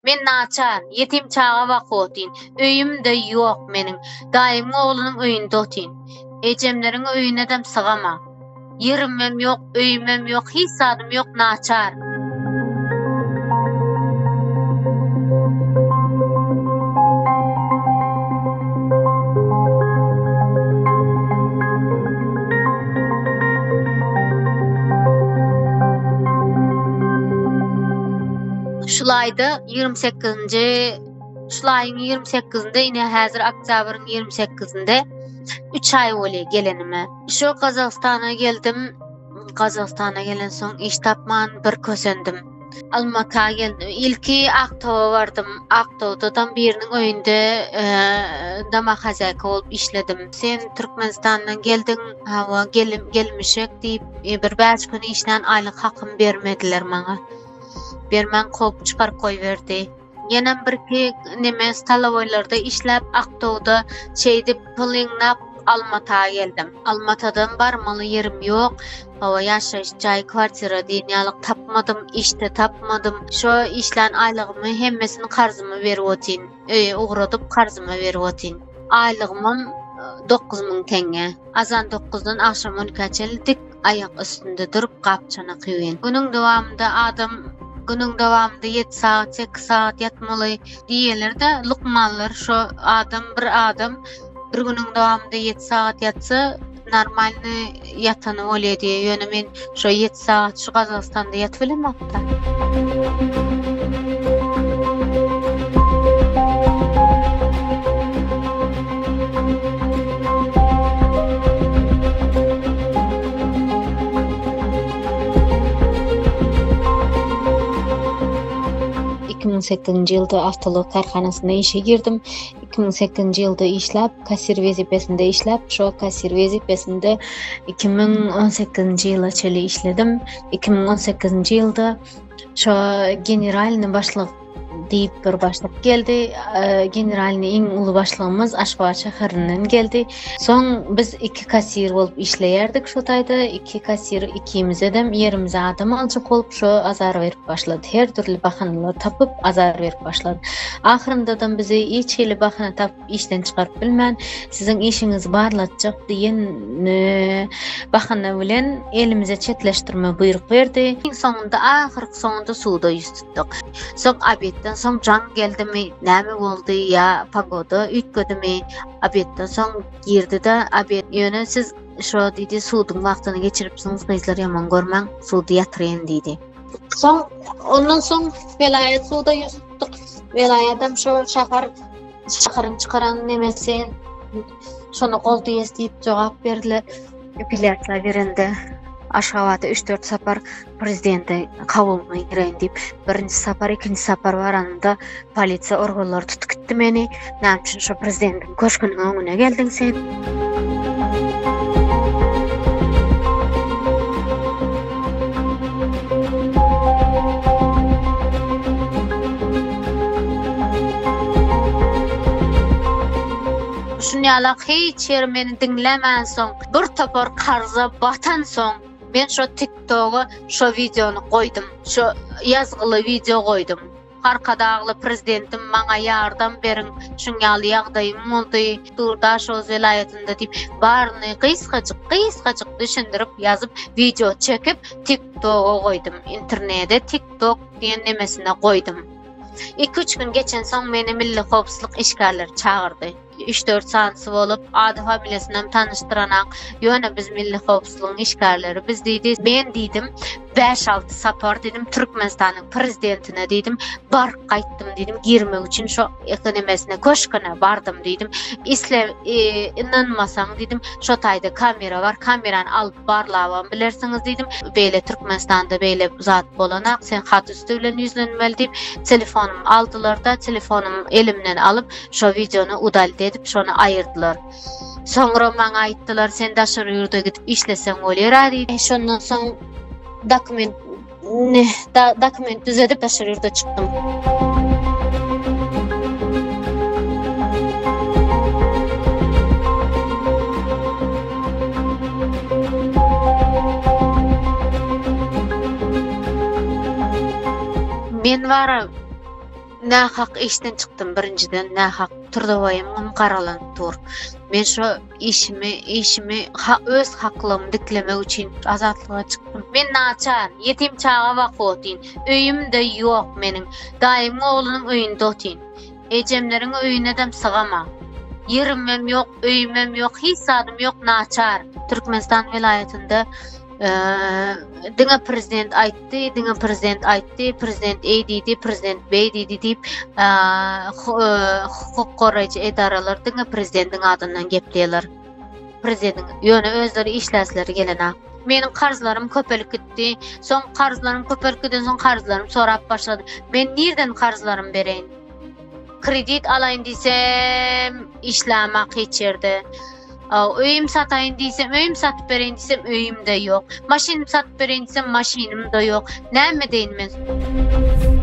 Men naçar, yetim çağa wagtyn. Öýüm-de ýok meniň. Daýym oglunyň öýünde otyn. Ejemleriň öýüne dem sygama. Yerimem ýok, öýümem ýok, hiç sadym ýok, naçar. Şulayda 28-nji şulaýyň 28-nde ine häzir oktýabryň 28-nde 3 ay boli gelenime. Şu Kazakstana geldim. Kazakstana gelen soň iş tapman bir kösendim. Almata geldim. İlki Aktowa bardım. Aktowdan biriniň öýünde damak hazaka bolup işledim. Sen Türkmenistandan geldin, hawa gelmişek diýip bir 5 gün işden aýlyk hakym bermediler maňa. Bermen kop çıkar koyverdi. Ýene birki neme stalovoylarda işläp Aktowda şeýdi pulynap Almataga geldim. Almatadan barmaly yerim ýok. Hawa ýaşaýyş jaý kwartira diýňalyk tapmadym, işde tapmadym. Şo işlen aýlygymy hemmesini karzymy berip otyn. Ugradyp karzymy berip otyn. Aýlygym 9000 tenge. Azan 9-dan akşam 12-çe dik ayak üstünde durup gapçana kyýyn. Günüň dowamında 7 saat, 8 saat yatmaly diýerler-de lukmanlar şo bir adam bir günüň dowamında 7 saat yatsa normalny yatany bolýar diýe. Ýöne men şo 7 saat şu Kazakstanda yatyp bilemem hatta. Min 2008-nji ýylda awtolyk karhanasyna işe girdim. 2008-nji ýylda işläp, kassir wezipesinde işläp, şo kassir wezipesinde 2018-nji ýyla çeli işledim. 2018-nji ýylda şo generalny başlyk diýip bir başlyk geldi. Generalny iň uly başlygymyz Aşgabat şäherinden geldi. Soň biz 2 kassir bolup işleýärdik şu taýda. 2 kassir ikimize dem yerimize adam aljak bolup şo azar berip başlady. Her türlü bahanalar tapyp azar berip başlady. Ahyrynda da bizi hiç hili bahana tapyp işden çykaryp bilmän, siziň işiňiz barlatjak diýen bahana bilen elimize çetleşdirme buyruk berdi. Soňunda ahyrky soňunda suwda ýüz tutdyk. Soň abetden soň jan geldimi, näme boldy ýa pagoda ütgedimi? Abetden soň girdi-de abet ýöne siz şo diýdi suwdyň wagtyny geçiripsiňiz, gyzlar ýaman görmäň, suwdy ýatyryn diýdi. Soň ondan soň velayet suwda ýüz tutdyk. Velayatam şo şaharyň çykaran nemesi şonu goldy diýip jogap berdiler. Apelляция berende. Aşgabatda 3-4 sapar prezidenti kabuluna gireyin diýip, birinji sapar, ikinji sapar baranda polisiýa organlary tutup gitdi meni. Näme üçin şo prezidentin köşküniň öňüne geldiň sen? Şunýaly hiç yer meni diňlemän soň, bir topar karza batan soň ben şo TikTok'a şo videonu koydum. Şo yazgılı video koydum. Arkadagly prezidentim maňa ýardam beriň, şunýaly ýagdaýym boldy. Durda şo welaýetinde diýip baryny gysgaçyk düşündirip ýazyp video çekip TikTok'a koydum. İnternetde TikTok diýen nemesine koydum. 2-3 gün geçen soň meni Milli Howpsuzlyk işgärleri çağırdy. 3-4 sansy bolup ady familiýasyny tanıştyranak. Ýöne biz Milli Howpsuzlygyň işgärleri biz diýdi. Ben diýdim 5-6 sapar dedim Türkmenistanyň prezidentine diýdim. Bar gaýtdym diýdim. Girmek üçin şo ekonomisine köşküne bardym diýdim. Inanmasaň diýdim. Şo taýda kamera bar. Kamerany alyp barlawam bilersiňiz diýdim. Beýle Türkmenistanda beýle zat bolanak sen hat üstü bilen ýüzlenmeli diýip telefonumy aldylar da telefonumy elimden alyp şo videonu udal edip şonu ayırdılar. Soňra maňa aýtdylar sen daşary ýurda gidip işleseň bolýar diýip. Şondan soň dokument düzedip daşary ýurda çykdym. Men wara nähak işden çykdym birinciden, nähak turdabayym garalanıp dur. Men şu işimi öz haklymy diklemek üçin azatlyga çykdym. Men naçar, yetim çağa wagtyn, öýüm-de ýok meniň. Daim oğlunyň öýünde otyn. Ejemleriň öýüne dem sygama. Yerimem ýok, öýümem ýok, hiç sadym ýok, naçar. Türkmenistan vilayetinde diňe prezident aýtdy, prezident eýdidi, prezident beýdidi diýip hukuk goraýjy edaralar diňe prezidentiň adyndan gepleýärler. Prezident ýöne özleri işläsleri gelene. Meniň karzlarym köpelik gitdi. Soň karzlarym köpelik gitdi, soň karzlarym sorap başlady. Men nerden karzlarym bereýin? Kredit alaýyn diýsem, işlämek geçirdi. Öýüm sataýyn diýsem, öýüm satyp bereýin diýsem, öýüm de ýok. Maşyny satyp bereýin diýsem, maşynym da ýok. Näme deýin men?